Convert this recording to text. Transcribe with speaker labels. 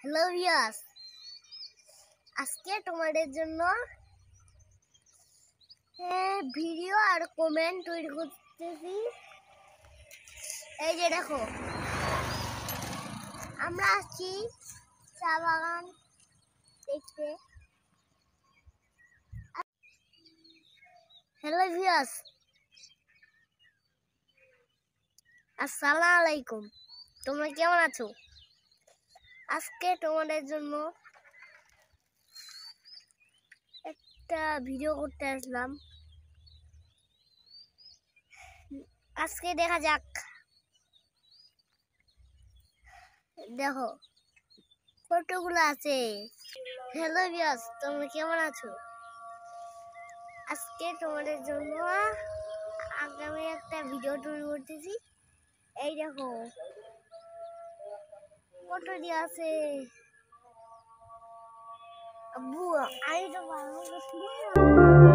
Speaker 1: Hello viewers, আজকে তোমাদের জন্য ভিডিও আর কমেন্ট তৈরি করতেছি। এই যে দেখো, আমরা আসছি চা বাগান দেখতে। হ্যালো ভিউয়ার্স, আসসালামু আলাইকুম। তোমরা কেমন আছো? আজকে তোমাদের জন্য একটা ভিডিও করতে আসলাম। আজকে দেখা যাক। দেখো কতগুলো আছে। হ্যালো ভিউয়ার্স, তোমরা কেমন আছো? আজকে তোমাদের জন্য আগামী একটা ভিডিও তৈরি করতেছি। এই দেখো কতটি আছে। আব্বু আমি তো ভালো